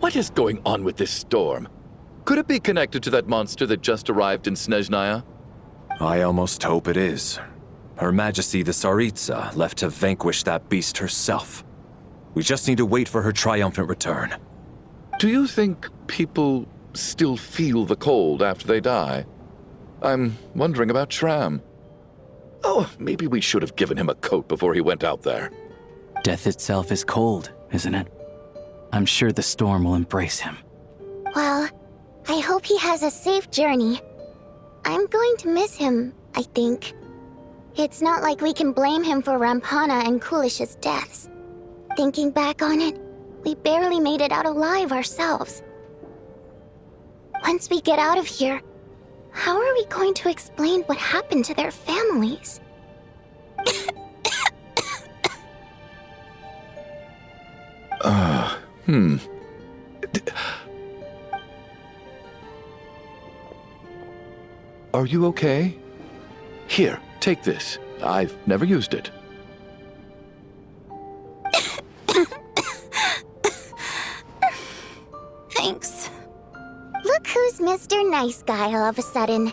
What is going on with this storm? Could it be connected to that monster that just arrived in Snezhnaya? I almost hope it is. Her Majesty the Tsaritsa left to vanquish that beast herself. We just need to wait for her triumphant return. Do you think people still feel the cold after they die? I'm wondering about Shram. Oh, maybe we should have given him a coat before he went out there. Death itself is cold, isn't it? I'm sure the storm will embrace him. Well, I hope he has a safe journey. I'm going to miss him, I think. It's not like we can blame him for Rampana and Kulish's deaths. Thinking back on it, we barely made it out alive ourselves. Once we get out of here, how are we going to explain what happened to their families? Are you okay? Here, take this. I've never used it. Thanks. Look who's Mr. Nice Guy all of a sudden.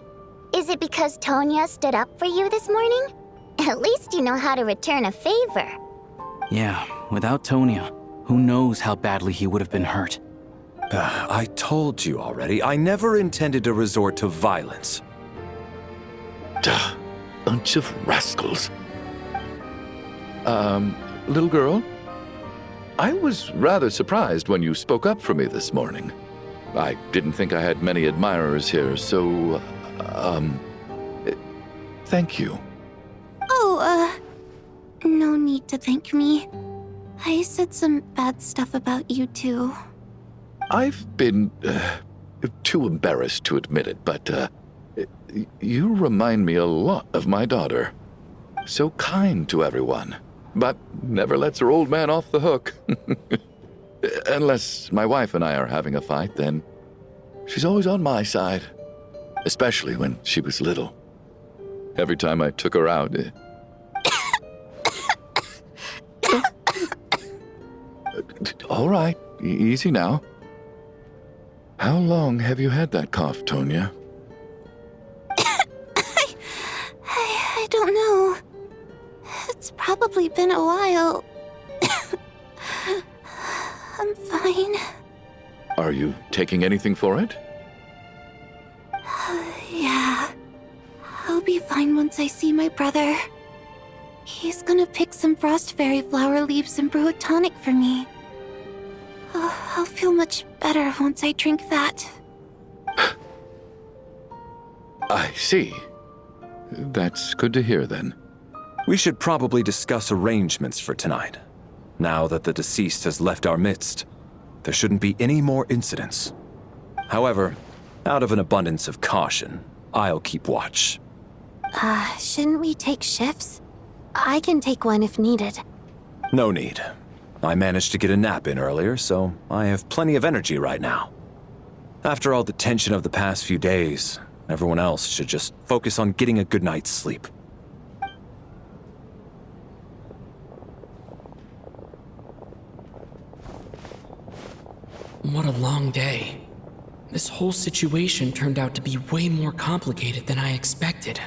Is it because Tonya stood up for you this morning? At least you know how to return a favor. Yeah, without Tonya, who knows how badly he would have been hurt. I told you already, I never intended to resort to violence. Duh, bunch of rascals. Little girl? I was rather surprised when you spoke up for me this morning. I didn't think I had many admirers here, so, thank you. Oh, no need to thank me. I said some bad stuff about you too. I've been, too embarrassed to admit it, but, you remind me a lot of my daughter. So kind to everyone, but never lets her old man off the hook. Unless my wife and I are having a fight, then she's always on my side. Especially when she was little. Every time I took her out... All right, easy now. How long have you had that cough, Tonya? I don't know. It's probably been a while. I'm fine. Are you taking anything for it? Yeah. I'll be fine once I see my brother. He's gonna pick some frost fairy flower leaves and brew a tonic for me. I'll feel much better once I drink that. I see. That's good to hear, then. We should probably discuss arrangements for tonight. Now that the deceased has left our midst, there shouldn't be any more incidents. However, out of an abundance of caution, I'll keep watch. Shouldn't we take shifts? I can take one if needed. No need. I managed to get a nap in earlier, so I have plenty of energy right now. After all the tension of the past few days, everyone else should just focus on getting a good night's sleep. What a long day. This whole situation turned out to be way more complicated than I expected.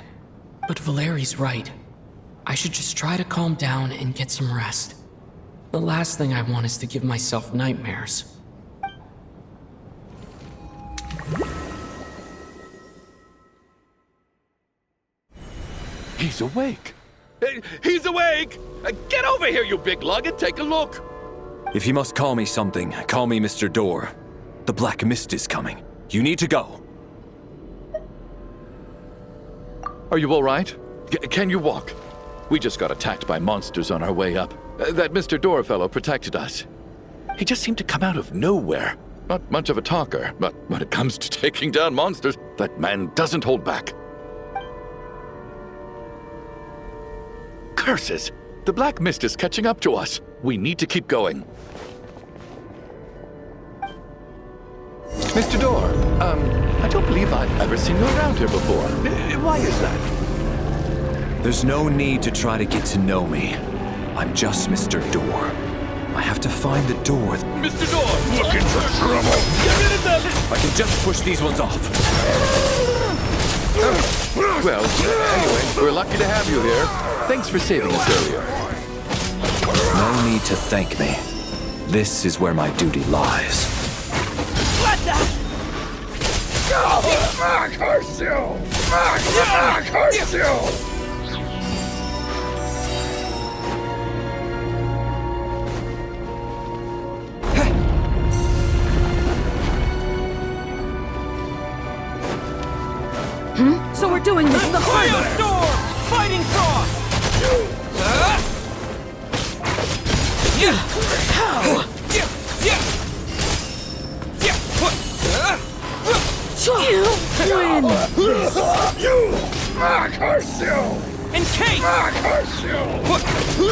But Valeri's right. I should just try to calm down and get some rest. The last thing I want is to give myself nightmares. He's awake! He's awake! Get over here, you big lug, and take a look! If you must call me something, call me Mr. Door. The Black Mist is coming. You need to go. Are you all right? Can you walk? We just got attacked by monsters on our way up. That Mr. Door fellow protected us. He just seemed to come out of nowhere. Not much of a talker, but when it comes to taking down monsters, that man doesn't hold back. Curses! The Black Mist is catching up to us. We need to keep going. Mr. Door, I don't believe I've ever seen you around here before. Why is that? There's no need to try to get to know me. I'm just Mr. Door. I have to find the door. Mr. Door! Looking for trouble! Get rid of them! I can just push these ones off. Well, anyway, we're lucky to have you here. Thanks for saving us earlier. No need to thank me. This is where my duty lies. What the? Fuck her still! Fuck her still! So we're doing this the hard way. Storm! Fighting Frost! You win! You! Fuck her still! Encase! Fuck her still!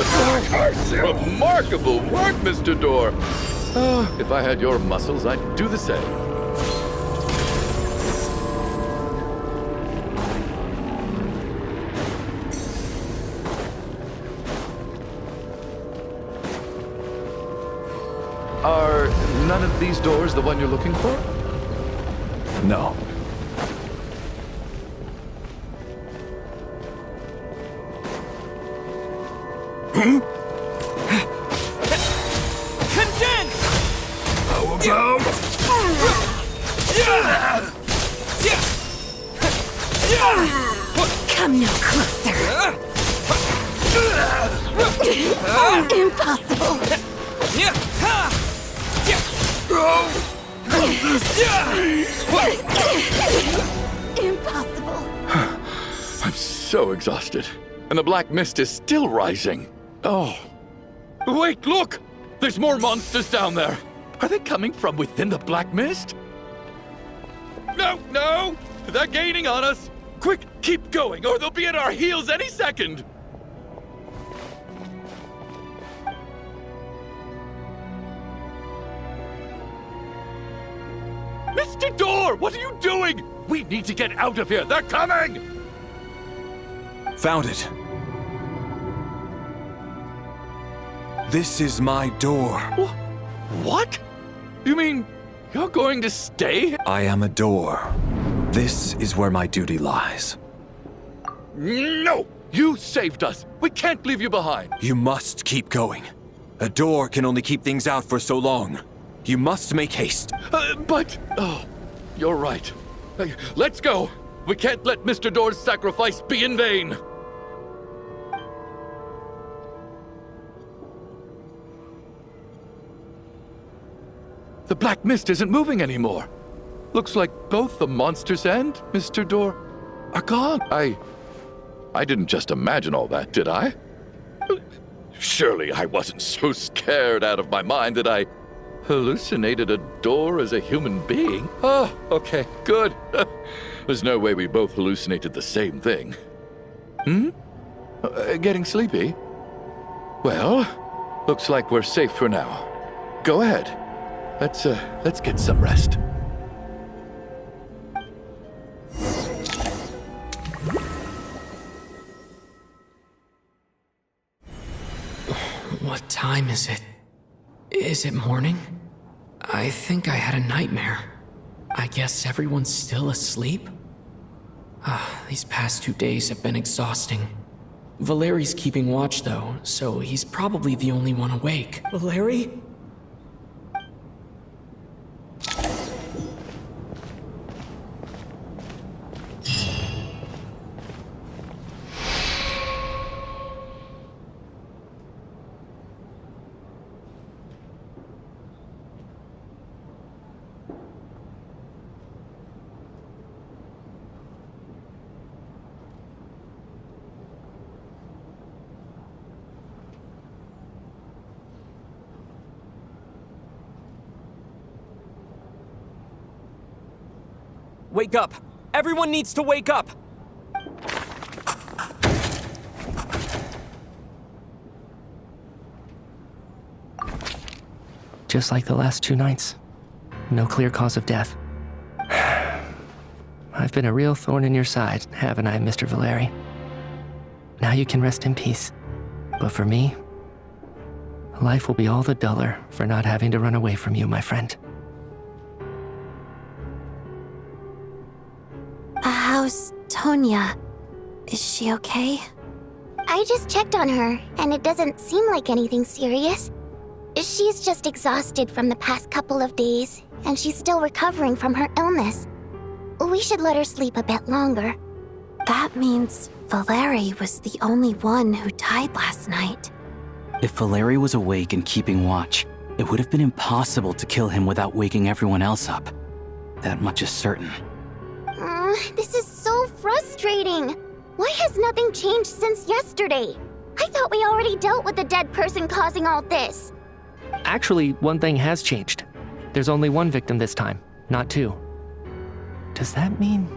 Fuck her still! Remarkable work, Mr. Door! If I had your muscles, I'd do the same. Are none of these doors the one you're looking for? No. Condense! How about? Come no closer. Impossible. Impossible. I'm so exhausted. And the black mist is still rising. Oh. Wait, look! There's more monsters down there. Are they coming from within the black mist? No, no! They're gaining on us! Quick, keep going, or they'll be at our heels any second! Mr. Door, what are you doing? We need to get out of here. They're coming! Found it. This is my door. What? You mean you're going to stay? I am a door. This is where my duty lies. No! You saved us. We can't leave you behind. You must keep going. A door can only keep things out for so long. You must make haste. Oh, you're right. Let's go. We can't let Mr. Door's sacrifice be in vain. The black mist isn't moving anymore. Looks like both the monsters and Mr. Door are gone. I didn't just imagine all that, did I? Surely I wasn't so scared out of my mind that I hallucinated a door as a human being. Oh, okay, good. There's no way we both hallucinated the same thing. Getting sleepy? Well, looks like we're safe for now. Go ahead. Let's get some rest. What time is it? Is it morning? I think I had a nightmare. I guess everyone's still asleep? These past 2 days have been exhausting. Valeri's keeping watch though, so he's probably the only one awake. Valeri? Wake up! Everyone needs to wake up! Just like the last 2 nights. No clear cause of death. I've been a real thorn in your side, haven't I, Mr. Valeri? Now you can rest in peace. But for me, Life will be all the duller for not having to run away from you, my friend. How's Tonya? Is she okay? I just checked on her, and it doesn't seem like anything serious. She's just exhausted from the past couple of days, and she's still recovering from her illness. We should let her sleep a bit longer. That means Valeri was the only one who died last night. If Valeri was awake and keeping watch, it would have been impossible to kill him without waking everyone else up. That much is certain. This is so frustrating. Why has nothing changed since yesterday? I thought we already dealt with the dead person causing all this. Actually, one thing has changed. There's only one victim this time, not two. Does that mean...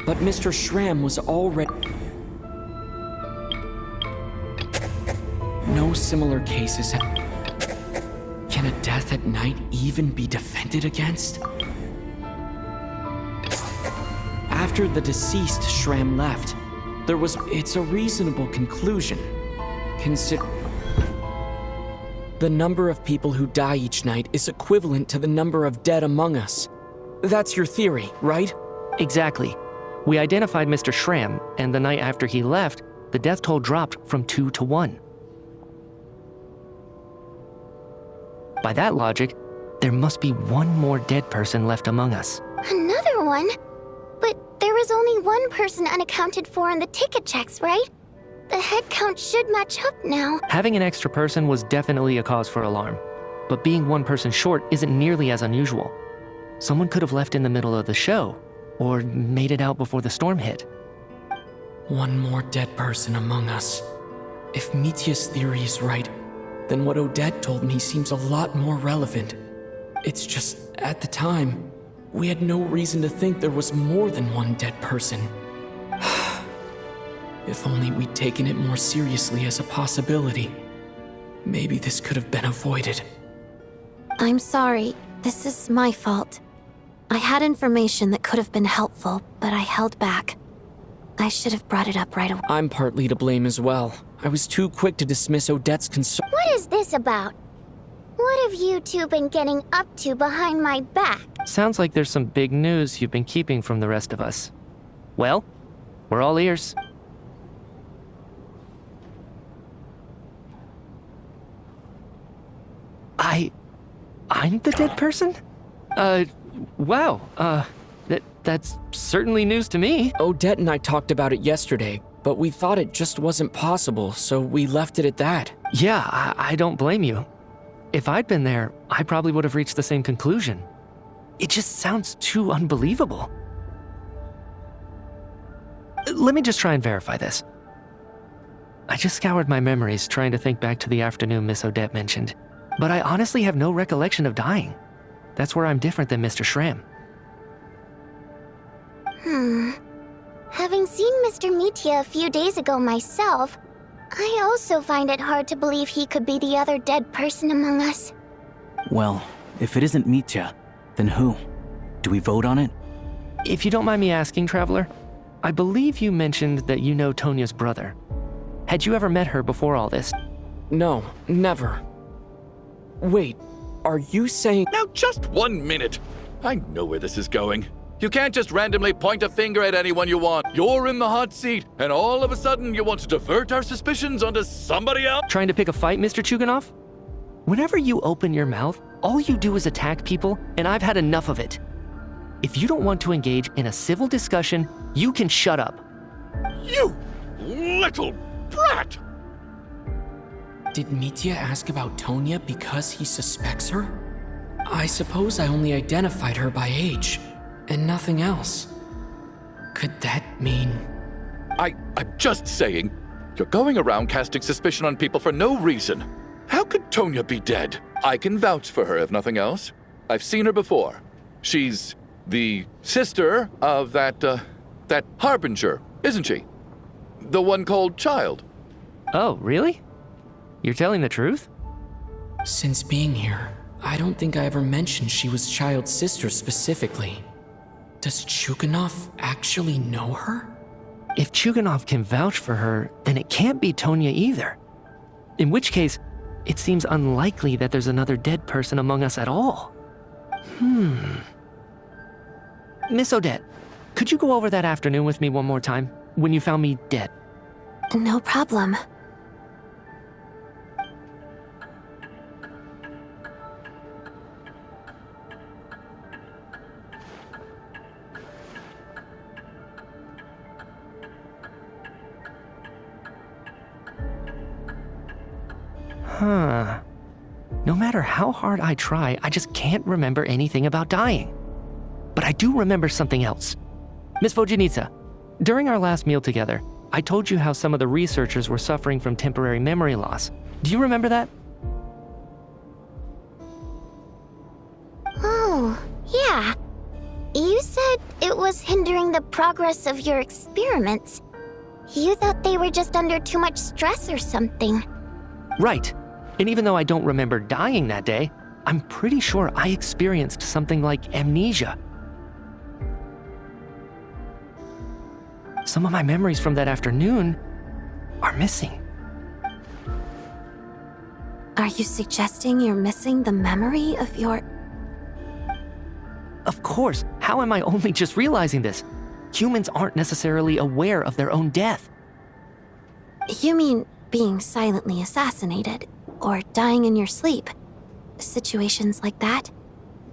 But Mr. Schramm was already... No similar cases have... Can a death at night even be defended against? After the deceased Schramm left, there was... It's a reasonable conclusion. Consider... The number of people who die each night is equivalent to the number of dead among us. That's your theory, right? Exactly. We identified Mr. Schramm, and the night after he left, the death toll dropped from 2 to 1. By that logic, there must be one more dead person left among us. Another one? But there was only one person unaccounted for in the ticket checks, right? The head count should match up now. Having an extra person was definitely a cause for alarm, but being one person short isn't nearly as unusual. Someone could have left in the middle of the show, or made it out before the storm hit. One more dead person among us. If Mitya's theory is right, then what Odette told me seems a lot more relevant. It's just, at the time, we had no reason to think there was more than one dead person. If only we'd taken it more seriously as a possibility, maybe this could have been avoided. I'm sorry. This is my fault. I had information that could have been helpful, but I held back. I should have brought it up right away. I'm partly to blame as well. I was too quick to dismiss Odette's concern. What is this about? What have you two been getting up to behind my back? Sounds like there's some big news you've been keeping from the rest of us. Well, we're all ears. I'm the dead person? Wow, that's certainly news to me. Odette and I talked about it yesterday, but we thought it just wasn't possible, so we left it at that. Yeah, I don't blame you. If I'd been there, I probably would have reached the same conclusion. It just sounds too unbelievable. Let me just try and verify this. I just scoured my memories trying to think back to the afternoon Miss Odette mentioned, but I honestly have no recollection of dying. That's where I'm different than Mr. Schramm. Having seen Mr. Mitya a few days ago myself, I also find it hard to believe he could be the other dead person among us. Well, if it isn't Mitya, then who? Do we vote on it? If you don't mind me asking, Traveler, I believe you mentioned that you know Tonya's brother. Had you ever met her before all this? No, never. Wait, are you saying— Now, just 1 minute. I know where this is going. You can't just randomly point a finger at anyone you want. You're in the hot seat, and all of a sudden you want to divert our suspicions onto somebody else? Trying to pick a fight, Mr. Chuganov? Whenever you open your mouth, all you do is attack people, and I've had enough of it. If you don't want to engage in a civil discussion, you can shut up. You little brat! Did Mitya ask about Tonya because he suspects her? I suppose I only identified her by age, and nothing else. Could that mean— I'm just saying, you're going around casting suspicion on people for no reason. How could Tonya be dead? I can vouch for her if nothing else. I've seen her before. She's the sister of that Harbinger, isn't she? The one called Child. Oh, really? You're telling the truth? Since being here, I don't think I ever mentioned she was Child's sister specifically. Does Chuganov actually know her? If Chuganov can vouch for her, then it can't be Tonya either. In which case, it seems unlikely that there's another dead person among us at all. Miss Odette, could you go over that afternoon with me one more time, when you found me dead? No problem. No matter how hard I try, I just can't remember anything about dying. But I do remember something else. Miss Vojanitsa, during our last meal together, I told you how some of the researchers were suffering from temporary memory loss. Do you remember that? Oh, yeah. You said it was hindering the progress of your experiments. You thought they were just under too much stress or something. Right. And even though I don't remember dying that day, I'm pretty sure I experienced something like amnesia. Some of my memories from that afternoon are missing. Are you suggesting you're missing the memory of your... Of course, how am I only just realizing this? Humans aren't necessarily aware of their own death. You mean being silently assassinated, or dying in your sleep? Situations like that?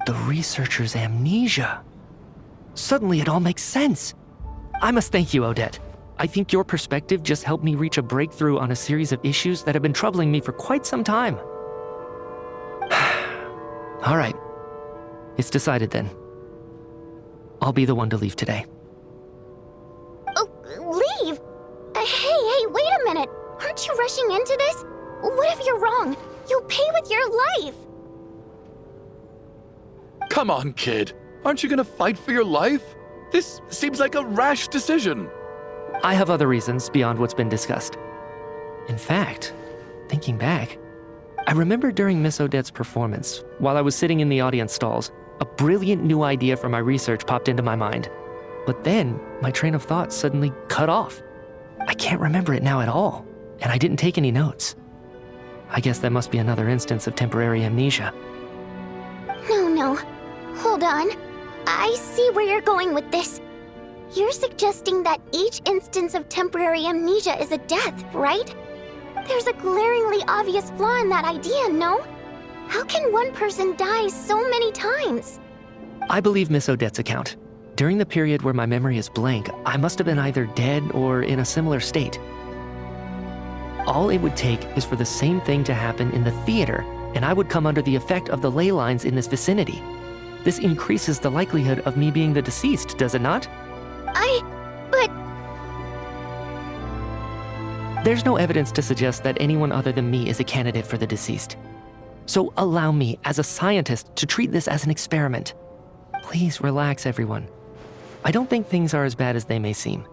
The researcher's amnesia. Suddenly it all makes sense. I must thank you, Odette. I think your perspective just helped me reach a breakthrough on a series of issues that have been troubling me for quite some time. All right. It's decided then. I'll be the one to leave today. Oh, leave? Hey, wait a minute. Aren't you rushing into this? What if you're wrong? You'll pay with your life. Come on, kid. Aren't you gonna fight for your life? This seems like a rash decision. I have other reasons beyond what's been discussed. In fact, thinking back, I remember during Miss Odette's performance, while I was sitting in the audience stalls, a brilliant new idea for my research popped into my mind. But then, my train of thought suddenly cut off. I can't remember it now at all, and I didn't take any notes. I guess that must be another instance of temporary amnesia. No. Hold on. I see where you're going with this. You're suggesting that each instance of temporary amnesia is a death, right? There's a glaringly obvious flaw in that idea, no? How can one person die so many times? I believe Miss Odette's account. During the period where my memory is blank, I must have been either dead or in a similar state. All it would take is for the same thing to happen in the theater, and I would come under the effect of the ley lines in this vicinity. This increases the likelihood of me being the deceased, does it not? But... There's no evidence to suggest that anyone other than me is a candidate for the deceased. So allow me, as a scientist, to treat this as an experiment. Please relax, everyone. I don't think things are as bad as they may seem.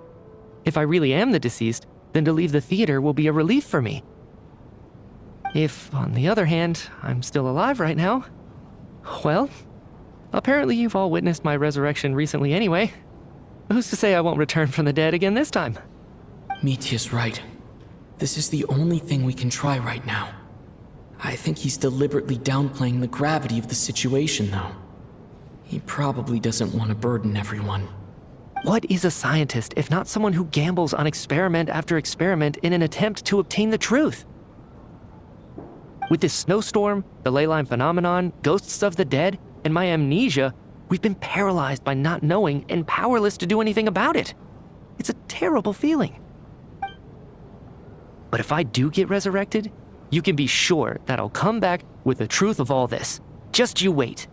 If I really am the deceased, then to leave the theater will be a relief for me. If, on the other hand, I'm still alive right now, well, apparently you've all witnessed my resurrection recently anyway. Who's to say I won't return from the dead again this time? Mitya's right. This is the only thing we can try right now. I think he's deliberately downplaying the gravity of the situation, though. He probably doesn't want to burden everyone. What is a scientist if not someone who gambles on experiment after experiment in an attempt to obtain the truth? With this snowstorm, the ley line phenomenon, ghosts of the dead, and my amnesia, we've been paralyzed by not knowing and powerless to do anything about it. It's a terrible feeling. But if I do get resurrected, you can be sure that I'll come back with the truth of all this. Just you wait.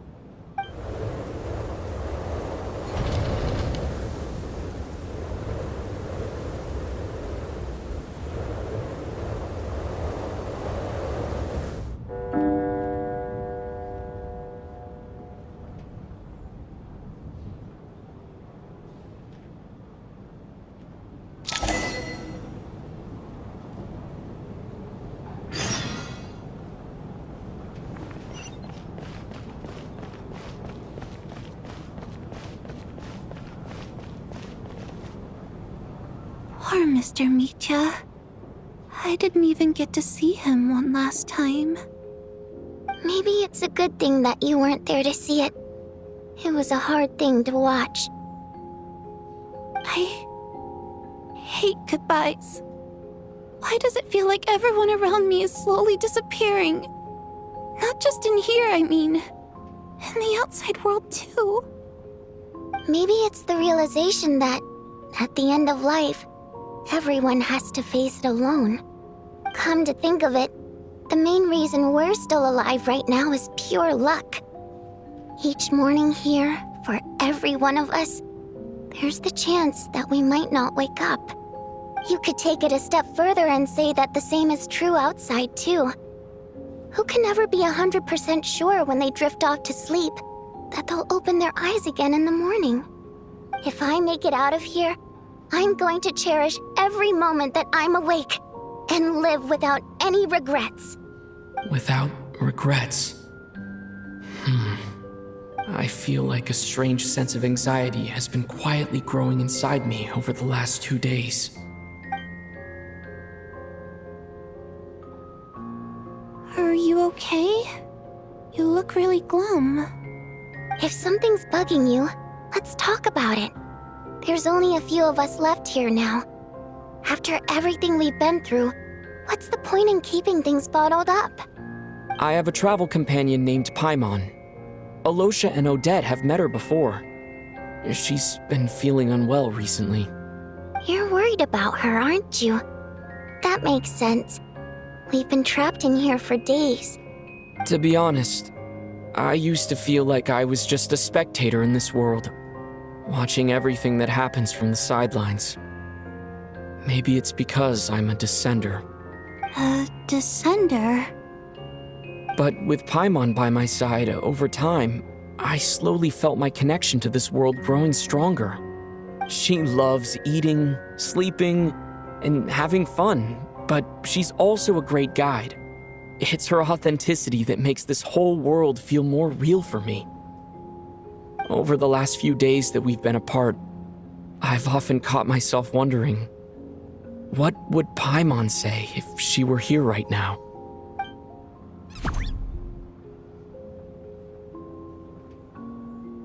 Poor Mr. Mitya. I didn't even get to see him one last time. Maybe it's a good thing that you weren't there to see it. It was a hard thing to watch. I hate goodbyes. Why does it feel like everyone around me is slowly disappearing? Not just in here, I mean. In the outside world, too. Maybe it's the realization that, at the end of life, everyone has to face it alone. Come to think of it, the main reason we're still alive right now is pure luck. Each morning here, for every one of us, there's the chance that we might not wake up. You could take it a step further and say that the same is true outside, too. Who can ever be 100% sure when they drift off to sleep that they'll open their eyes again in the morning? If I make it out of here, I'm going to cherish every moment that I'm awake and live without any regrets. Without regrets. I feel like a strange sense of anxiety has been quietly growing inside me over the last 2 days. Are you okay? You look really glum. If something's bugging you, let's talk about it. There's only a few of us left here now. After everything we've been through, what's the point in keeping things bottled up? I have a travel companion named Paimon. Alyosha and Odette have met her before. She's been feeling unwell recently. You're worried about her, aren't you? That makes sense. We've been trapped in here for days. To be honest, I used to feel like I was just a spectator in this world, watching everything that happens from the sidelines. Maybe it's because I'm a descender. A descender? But with Paimon by my side, over time, I slowly felt my connection to this world growing stronger. She loves eating, sleeping, and having fun, but she's also a great guide. It's her authenticity that makes this whole world feel more real for me. Over the last few days that we've been apart, I've often caught myself wondering, what would Paimon say if she were here right now?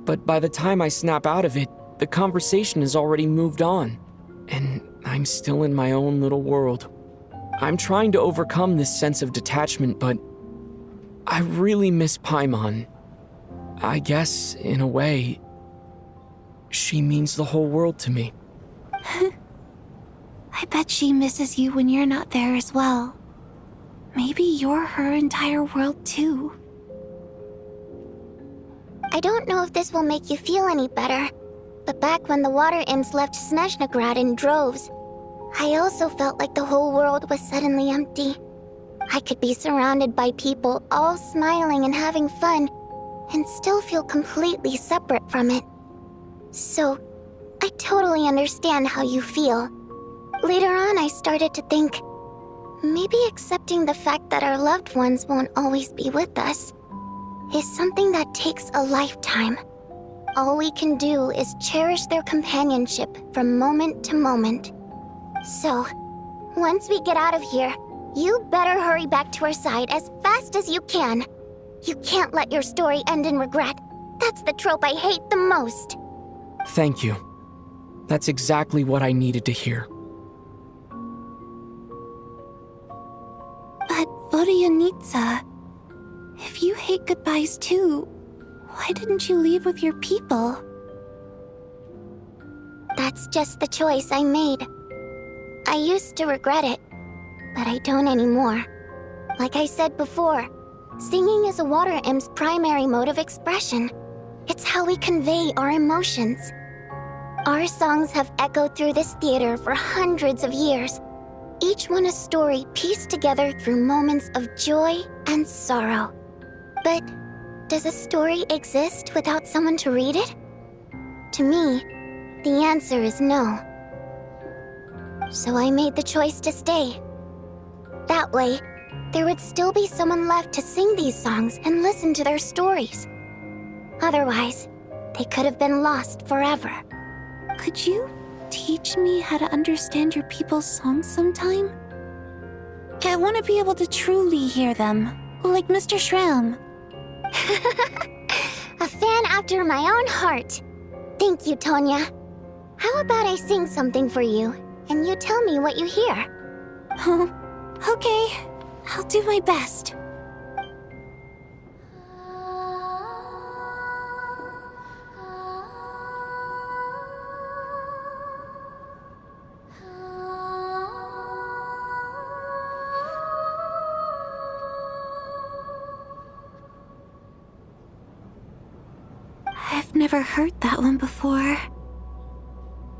But by the time I snap out of it, the conversation has already moved on, and I'm still in my own little world. I'm trying to overcome this sense of detachment, but I really miss Paimon. I guess, in a way, she means the whole world to me. I bet she misses you when you're not there as well. Maybe you're her entire world too. I don't know if this will make you feel any better, but back when the water imps left Snezhnograd in droves, I also felt like the whole world was suddenly empty. I could be surrounded by people all smiling and having fun, and still feel completely separate from it. So, I totally understand how you feel. Later on, I started to think, maybe accepting the fact that our loved ones won't always be with us is something that takes a lifetime. All we can do is cherish their companionship from moment to moment. So, once we get out of here, you better hurry back to our side as fast as you can. You can't let your story end in regret. That's the trope I hate the most. Thank you. That's exactly what I needed to hear. But Vodyanitsa, if you hate goodbyes too, why didn't you leave with your people? That's just the choice I made. I used to regret it, but I don't anymore. Like I said before, singing is a water imp's primary mode of expression. It's how we convey our emotions. Our songs have echoed through this theater for hundreds of years, each one a story pieced together through moments of joy and sorrow. But does a story exist without someone to read it? To me, the answer is no. So I made the choice to stay. That way, there would still be someone left to sing these songs and listen to their stories. Otherwise, they could have been lost forever. Could you teach me how to understand your people's songs sometime? I want to be able to truly hear them, like Mr. Shram. A fan after my own heart. Thank you, Tonya. How about I sing something for you, and you tell me what you hear? Oh, okay. I'll do my best. I've never heard that one before.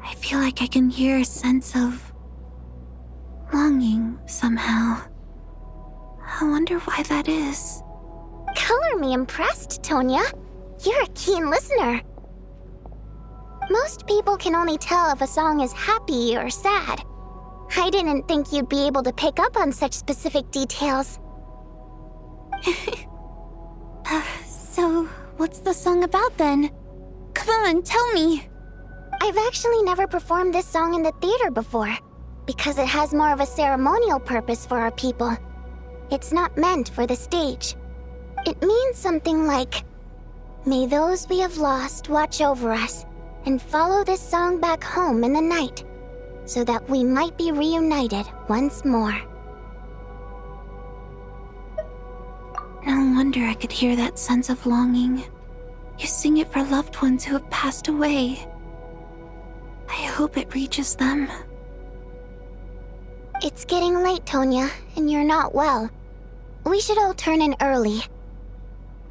I feel like I can hear a sense of longing somehow. I wonder why that is. Color me impressed, Tonya. You're a keen listener. Most people can only tell if a song is happy or sad. I didn't think you'd be able to pick up on such specific details. So, what's the song about then? Come on, tell me! I've actually never performed this song in the theater before, because it has more of a ceremonial purpose for our people. It's not meant for the stage. It means something like, "May those we have lost watch over us, and follow this song back home in the night, so that we might be reunited once more." No wonder I could hear that sense of longing. You sing it for loved ones who have passed away. I hope it reaches them. It's getting late, Tonya, and you're not well. We should all turn in early.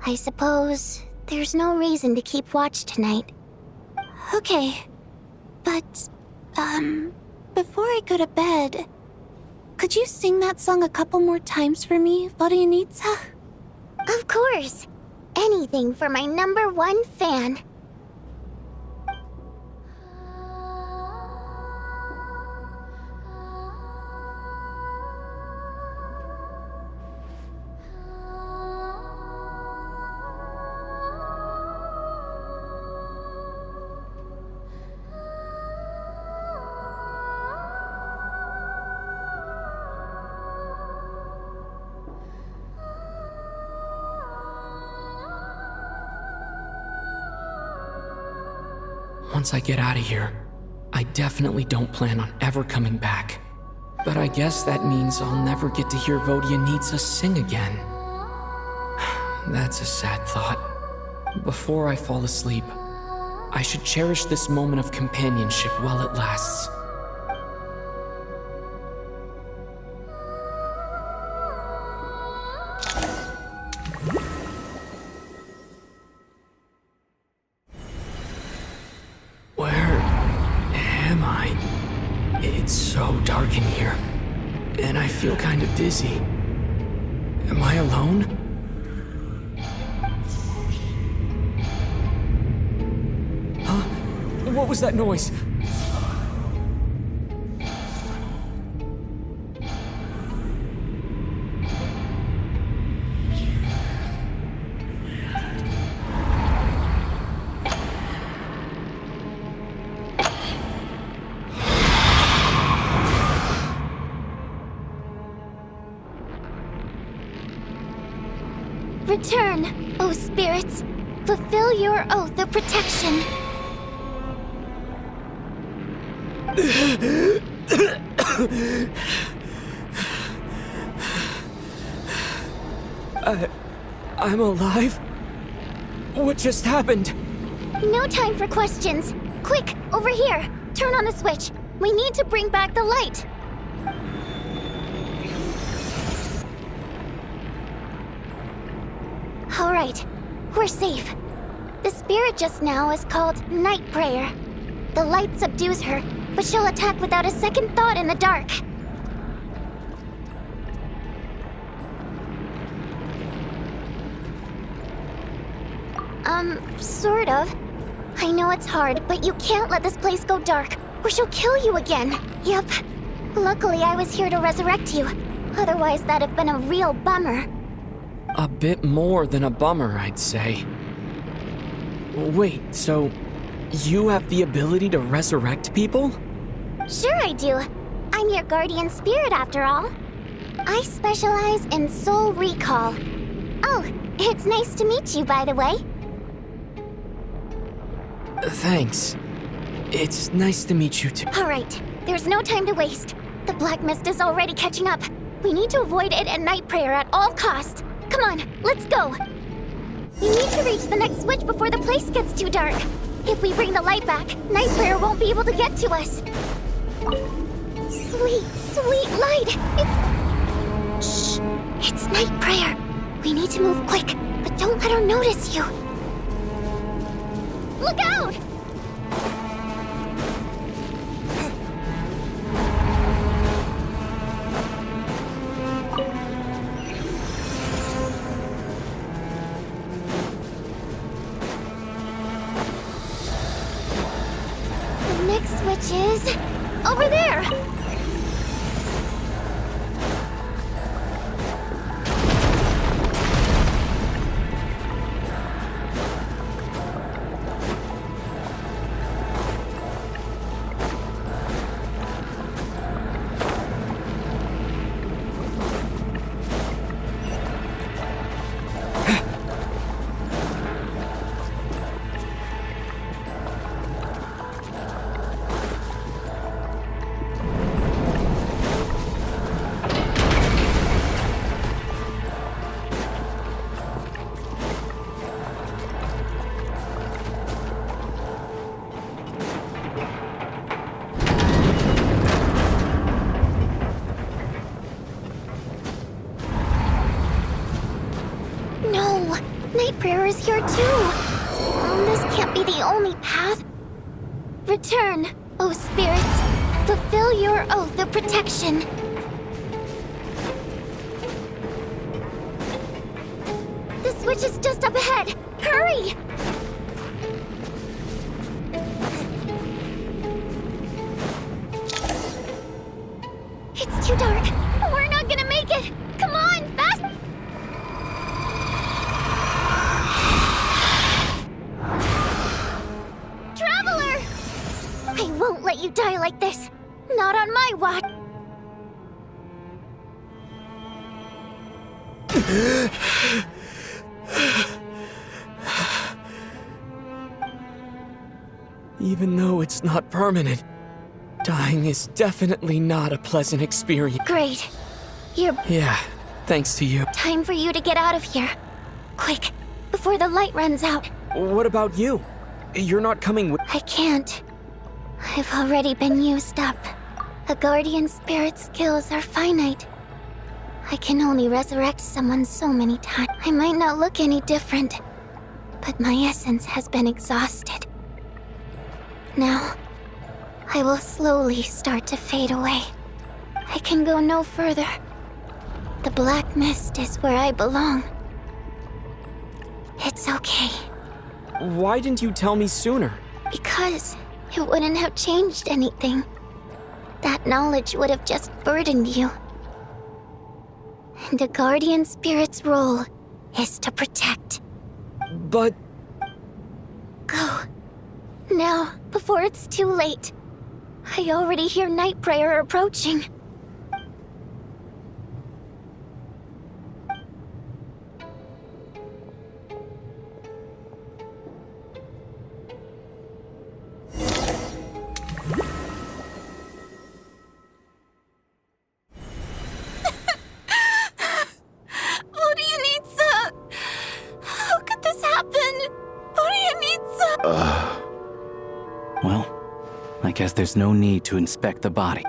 I suppose there's no reason to keep watch tonight. Okay. But, before I go to bed, could you sing that song a couple more times for me, Vodyanitsa? Of course. Anything for my #1 fan. Once I get out of here, I definitely don't plan on ever coming back. But I guess that means I'll never get to hear Vodyanitsa sing again. That's a sad thought. Before I fall asleep, I should cherish this moment of companionship while it lasts. Where am I? It's so dark in here, and I feel kind of dizzy. Am I alone? Huh? What was that noise? Return, O spirits. Fulfill your oath of protection. I'm alive? What just happened? No time for questions. Quick, over here. Turn on the switch. We need to bring back the light. All right, we're safe. The spirit just now is called Night Prayer. The light subdues her, but she'll attack without a second thought in the dark. Sort of. I know it's hard, but you can't let this place go dark, or she'll kill you again. Yep. Luckily, I was here to resurrect you. Otherwise, that'd have been a real bummer. A bit more than a bummer, I'd say. Wait, so you have the ability to resurrect people? Sure I do. I'm your guardian spirit after all. I specialize in soul recall. Oh, it's nice to meet you, by the way. Thanks. It's nice to meet you too. Alright, there's no time to waste. The black mist is already catching up. We need to avoid it at night prayer at all costs. Come on, let's go. We need to reach the next switch before the place gets too dark. If we bring the light back, night prayer won't be able to get to us. Sweet, sweet light. Shh. It's night prayer. We need to move quick, but don't let her notice you. Look out! The next switch is over there. Night prayer is here too. This can't be the only path. Return, O spirits. Fulfill your oath of protection. The switch is just up ahead. Hurry! It's too dark. We're not gonna make it. Come on, fast! Traveler! I won't let you die like this. Not on my watch. Even though it's not permanent, dying is definitely not a pleasant experience. Great. Yeah, thanks to you. Time for you to get out of here. Quick, before the light runs out. What about you? You're not coming with— I can't. I've already been used up. A guardian spirit's skills are finite. I can only resurrect someone so many times. I might not look any different, but my essence has been exhausted. Now, I will slowly start to fade away. I can go no further. The black mist is where I belong. It's okay. Why didn't you tell me sooner? Because it wouldn't have changed anything. That knowledge would have just burdened you. And a guardian spirit's role is to protect. But— Go. Now, before it's too late. I already hear night prayer approaching. Well, I guess there's no need to inspect the body.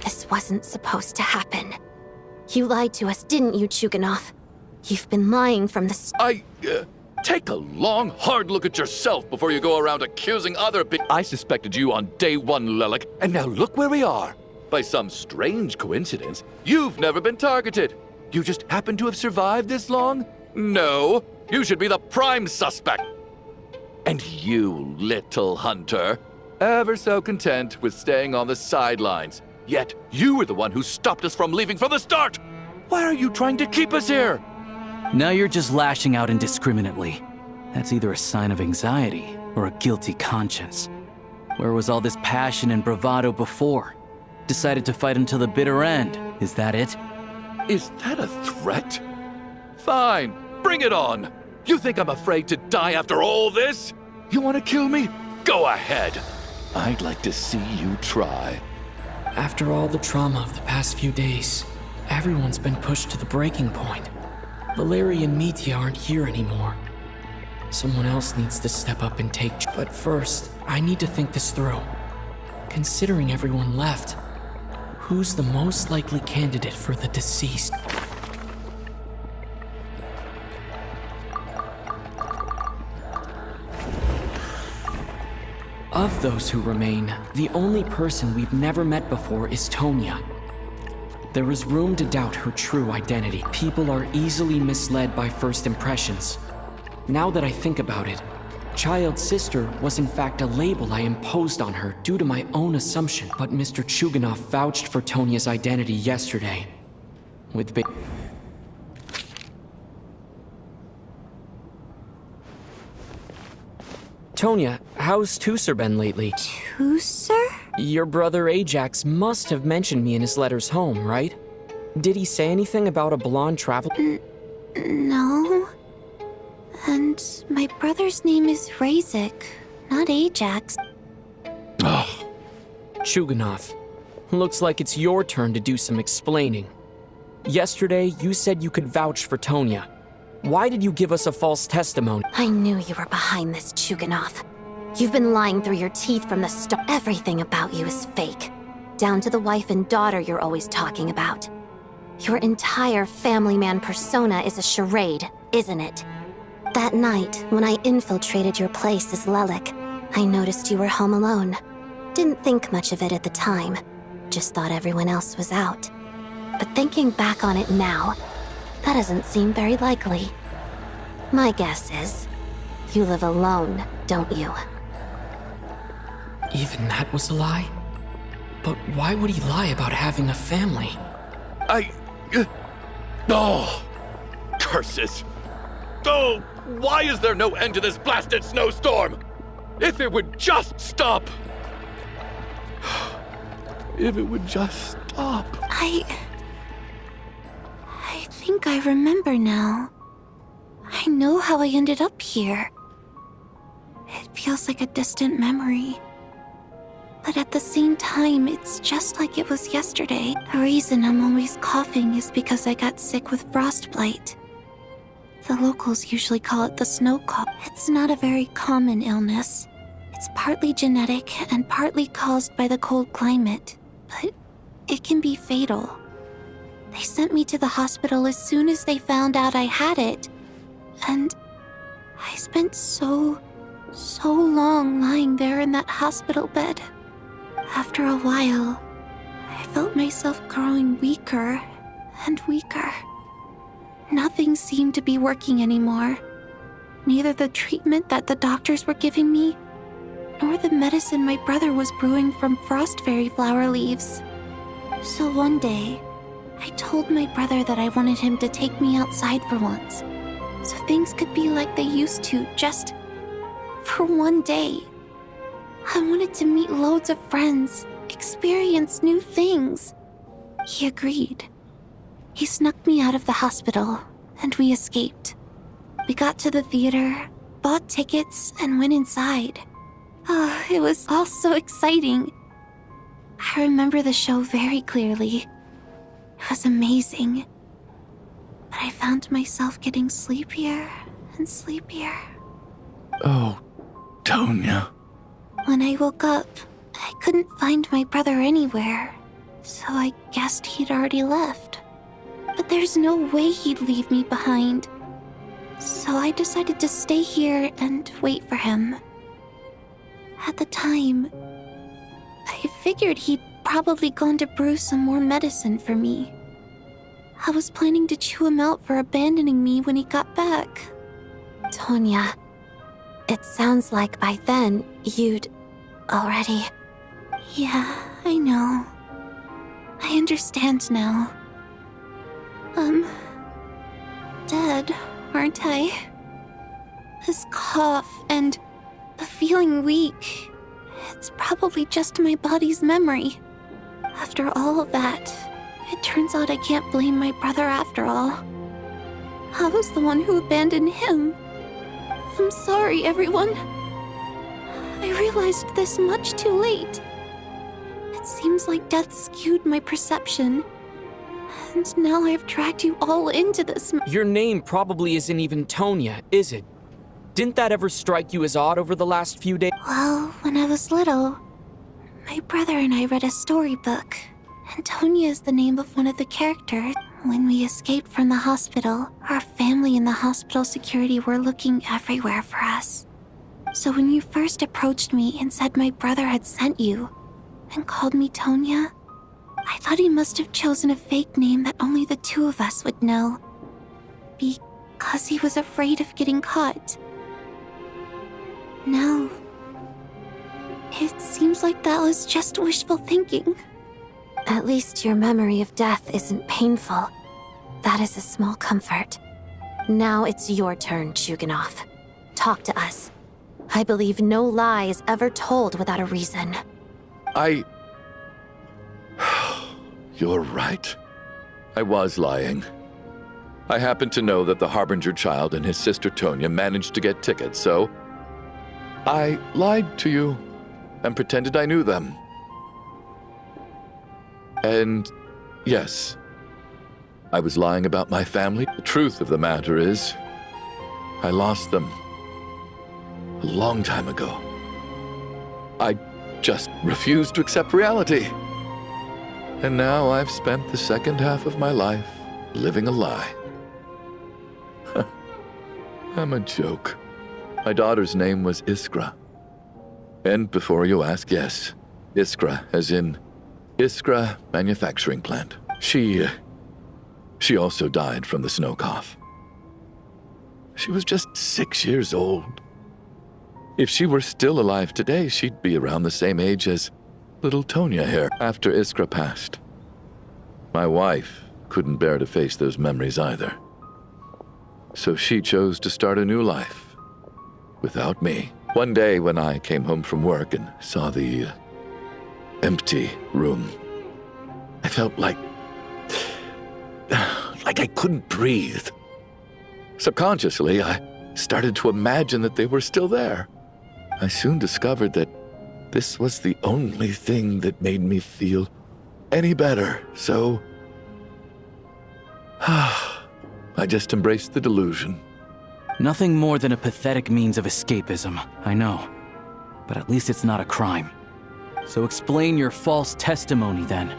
This wasn't supposed to happen. You lied to us, didn't you, Chuganov? You've been lying from the Take a long, hard look at yourself before you go around accusing other people. I suspected you on day one, Lelik, and now look where we are. By some strange coincidence, you've never been targeted. You just happen to have survived this long? No, you should be the prime suspect. And you, little hunter, ever so content with staying on the sidelines. Yet, you were the one who stopped us from leaving from the start! Why are you trying to keep us here? Now you're just lashing out indiscriminately. That's either a sign of anxiety or a guilty conscience. Where was all this passion and bravado before? Decided to fight until the bitter end. Is that it? Is that a threat? Fine, bring it on! You think I'm afraid to die after all this? You want to kill me? Go ahead! I'd like to see you try. After all the trauma of the past few days, everyone's been pushed to the breaking point. Valeri and Mitya aren't here anymore. Someone else needs to step up and take. But first, I need to think this through. Considering everyone left, who's the most likely candidate for the deceased? Of those who remain, the only person we've never met before is Tonya. There is room to doubt her true identity. People are easily misled by first impressions. Now that I think about it, Child's sister was in fact a label I imposed on her due to my own assumption. But Mr. Chuganov vouched for Tonya's identity yesterday. With Tonya, how's Tusser been lately? Tusser? Your brother Ajax must have mentioned me in his letters home, right? Did he say anything about a blonde traveler? No. And my brother's name is Razik, not Ajax. Ugh. Chuganov, looks like it's your turn to do some explaining. Yesterday, you said you could vouch for Tonya. Why did you give us a false testimony? I knew you were behind this, Chuganov. You've been lying through your teeth from the start. Everything about you is fake. Down to the wife and daughter you're always talking about. Your entire family man persona is a charade, isn't it? That night, when I infiltrated your place as Lelik, I noticed you were home alone. Didn't think much of it at the time. Just thought everyone else was out. But thinking back on it now, that doesn't seem very likely. My guess is, you live alone, don't you? Even that was a lie? But why would he lie about having a family? Oh! Curses! Oh! Why is there no end to this blasted snowstorm? If it would just stop! If it would just stop. I think I remember now. I know how I ended up here. It feels like a distant memory. But at the same time, it's just like it was yesterday. The reason I'm always coughing is because I got sick with frostbite. The locals usually call it the snow cough. It's not a very common illness. It's partly genetic and partly caused by the cold climate, but it can be fatal. They sent me to the hospital as soon as they found out I had it, and I spent so long lying there in that hospital bed. After a while, I felt myself growing weaker and weaker. Nothing seemed to be working anymore. Neither the treatment that the doctors were giving me, nor the medicine my brother was brewing from frost fairy flower leaves. So one day, I told my brother that I wanted him to take me outside for once, so things could be like they used to, just for one day. I wanted to meet loads of friends, experience new things. He agreed. He snuck me out of the hospital, and we escaped. We got to the theater, bought tickets, and went inside. Oh, it was all so exciting. I remember the show very clearly. It was amazing. But I found myself getting sleepier and sleepier. Oh, Tonya. When I woke up, I couldn't find my brother anywhere, so I guessed he'd already left. But there's no way he'd leave me behind. So I decided to stay here and wait for him. At the time, I figured he'd probably gone to brew some more medicine for me. I was planning to chew him out for abandoning me when he got back. Tonya, it sounds like by then you'd already... Yeah, I know. I understand now. Dead, aren't I? This cough and the feeling weak. It's probably just my body's memory. After all of that, it turns out I can't blame my brother after all. I was the one who abandoned him. I'm sorry, everyone. I realized this much too late. It seems like death skewed my perception. And now I've dragged you all into this. Your name probably isn't even Tonya, is it? Didn't that ever strike you as odd over the last few days? Well, when I was little, my brother and I read a storybook. And Tonya is the name of one of the characters. When we escaped from the hospital, our family and the hospital security were looking everywhere for us. So when you first approached me and said my brother had sent you, and called me Tonya, I thought he must have chosen a fake name that only the two of us would know. Because he was afraid of getting caught. No. It seems like that was just wishful thinking. At least your memory of death isn't painful. That is a small comfort. Now it's your turn, Chuganov. Talk to us. I believe no lie is ever told without a reason. You're right. I was lying. I happened to know that the Harbinger child and his sister Tonya managed to get tickets, so I lied to you and pretended I knew them. And yes, I was lying about my family. The truth of the matter is, I lost them a long time ago. I just refused to accept reality. And now I've spent the second half of my life living a lie. I'm a joke. My daughter's name was Iskra. And before you ask, yes, Iskra, as in Iskra Manufacturing Plant. She also died from the snow cough. She was just 6 years old. If she were still alive today, she'd be around the same age as little Tonya here after Iskra passed. My wife couldn't bear to face those memories either. So she chose to start a new life without me. One day when I came home from work and saw the empty room, I felt like I couldn't breathe. Subconsciously, I started to imagine that they were still there. I soon discovered that this was the only thing that made me feel any better, so I just embraced the delusion. Nothing more than a pathetic means of escapism, I know. But at least it's not a crime. So explain your false testimony then.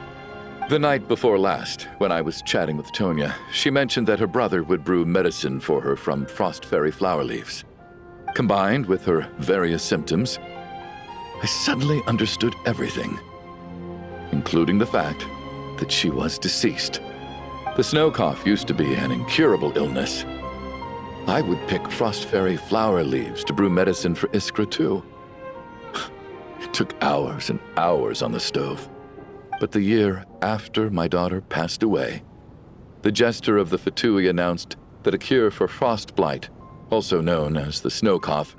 The night before last, when I was chatting with Tonya, she mentioned that her brother would brew medicine for her from frost fairy flower leaves. Combined with her various symptoms, I suddenly understood everything, including the fact that she was deceased. The snow cough used to be an incurable illness. I would pick frost fairy flower leaves to brew medicine for Iskra too. It took hours and hours on the stove. But the year after my daughter passed away, the jester of the Fatui announced that a cure for frost blight, also known as the snow cough,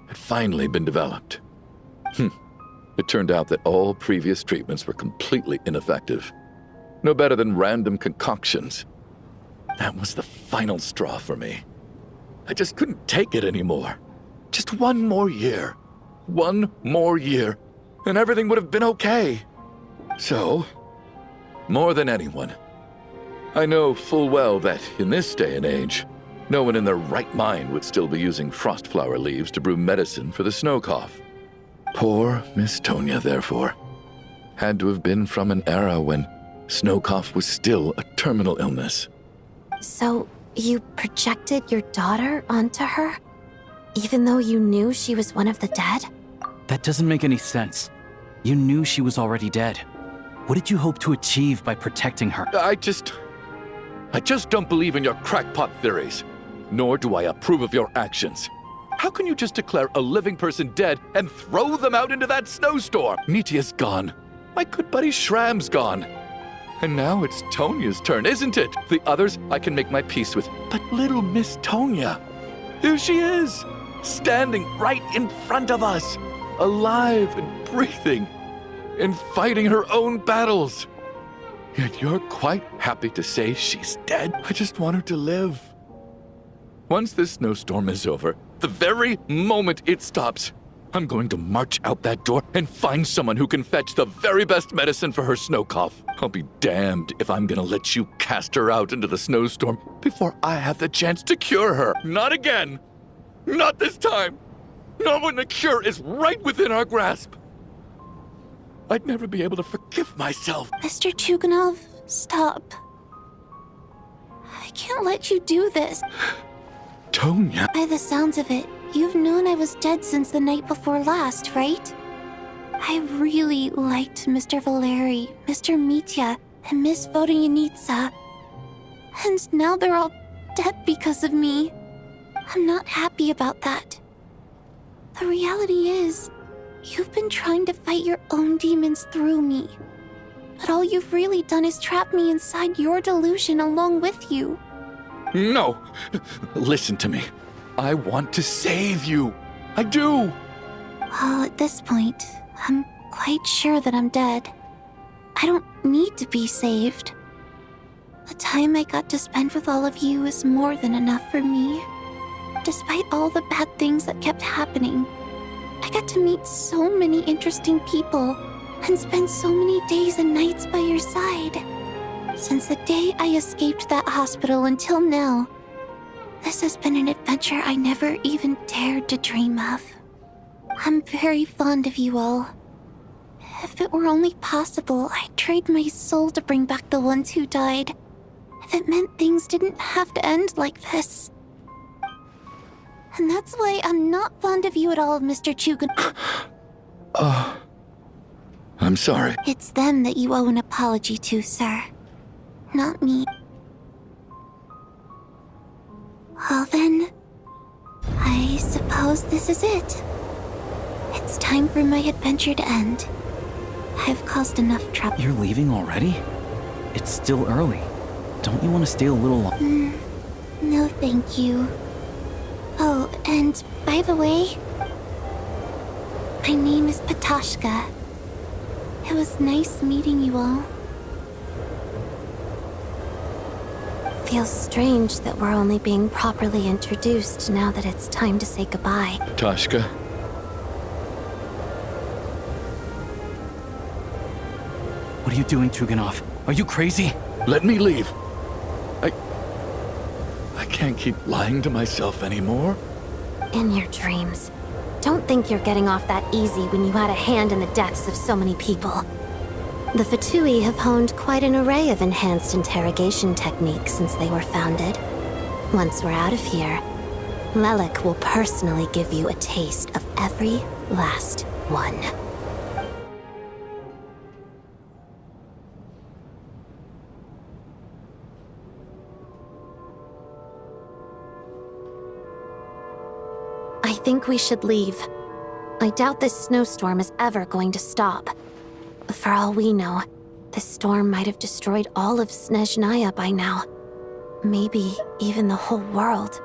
had finally been developed. It turned out that all previous treatments were completely ineffective. No better than random concoctions. That was the final straw for me. I just couldn't take it anymore. Just one more year. One more year, and everything would have been okay. So, more than anyone, I know full well that in this day and age, no one in their right mind would still be using frost flower leaves to brew medicine for the snow cough. Poor Miss Tonya, therefore, had to have been from an era when snow cough was still a terminal illness. So, you projected your daughter onto her? Even though you knew she was one of the dead? That doesn't make any sense. You knew she was already dead. What did you hope to achieve by protecting her? I just don't believe in your crackpot theories, nor do I approve of your actions. How can you just declare a living person dead and throw them out into that snowstorm? Nitya's gone. My good buddy Shram's gone. And now it's Tonya's turn, isn't it? The others I can make my peace with. But little Miss Tonya, here she is, standing right in front of us, alive and breathing, and fighting her own battles. Yet you're quite happy to say she's dead. I just want her to live. Once this snowstorm is over, the very moment it stops, I'm going to march out that door and find someone who can fetch the very best medicine for her snow cough. I'll be damned if I'm gonna let you cast her out into the snowstorm before I have the chance to cure her. Not again. Not this time. Not when the cure is right within our grasp. I'd never be able to forgive myself. Mr. Chuganov, stop. I can't let you do this. Tonya. By the sounds of it, you've known I was dead since the night before last, right? I really liked Mr. Valeri, Mr. Mitya, and Miss Vodyanitsa. And now they're all dead because of me. I'm not happy about that. The reality is, you've been trying to fight your own demons through me. But all you've really done is trap me inside your delusion along with you. No. Listen to me. I want to save you. I do. Well, at this point, I'm quite sure that I'm dead. I don't need to be saved. The time I got to spend with all of you is more than enough for me. Despite all the bad things that kept happening, I got to meet so many interesting people and spend so many days and nights by your side. Since the day I escaped that hospital until now, this has been an adventure I never even dared to dream of. I'm very fond of you all. If it were only possible, I'd trade my soul to bring back the ones who died. If it meant things didn't have to end like this. And that's why I'm not fond of you at all, Mr. Chugan. I'm sorry. It's them that you owe an apology to, sir. Not me. Well then, I suppose this is it. It's time for my adventure to end. I've caused enough trouble. You're leaving already? It's still early. Don't you want to stay a little longer? No, thank you. Oh, and by the way, my name is Patashka. It was nice meeting you all. Feels strange that we're only being properly introduced now that it's time to say goodbye. Tashka. What are you doing, Chuganov? Are you crazy? Let me leave. I can't keep lying to myself anymore. In your dreams. Don't think you're getting off that easy when you had a hand in the deaths of so many people. The Fatui have honed quite an array of enhanced interrogation techniques since they were founded. Once we're out of here, Lelik will personally give you a taste of every last one. I think we should leave. I doubt this snowstorm is ever going to stop. For all we know, this storm might have destroyed all of Snezhnaya by now. Maybe even the whole world.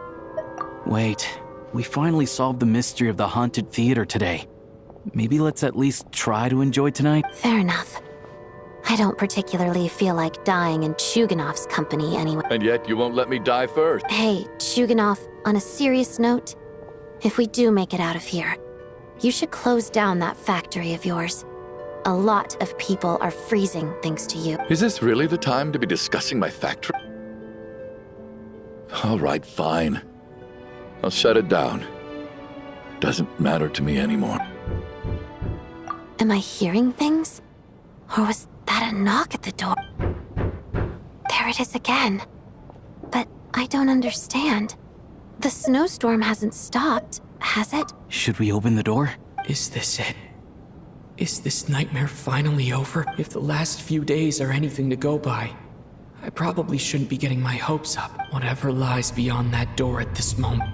Wait, we finally solved the mystery of the haunted theater today. Maybe let's at least try to enjoy tonight? Fair enough. I don't particularly feel like dying in Chuganov's company anyway. And yet you won't let me die first. Hey, Chuganov, on a serious note, if we do make it out of here, you should close down that factory of yours. A lot of people are freezing thanks to you. Is this really the time to be discussing my factory? All right, fine. I'll shut it down. Doesn't matter to me anymore. Am I hearing things? Or was that a knock at the door? There it is again. But I don't understand. The snowstorm hasn't stopped, has it? Should we open the door? Is this it? Is this nightmare finally over? If the last few days are anything to go by, I probably shouldn't be getting my hopes up. Whatever lies beyond that door at this moment.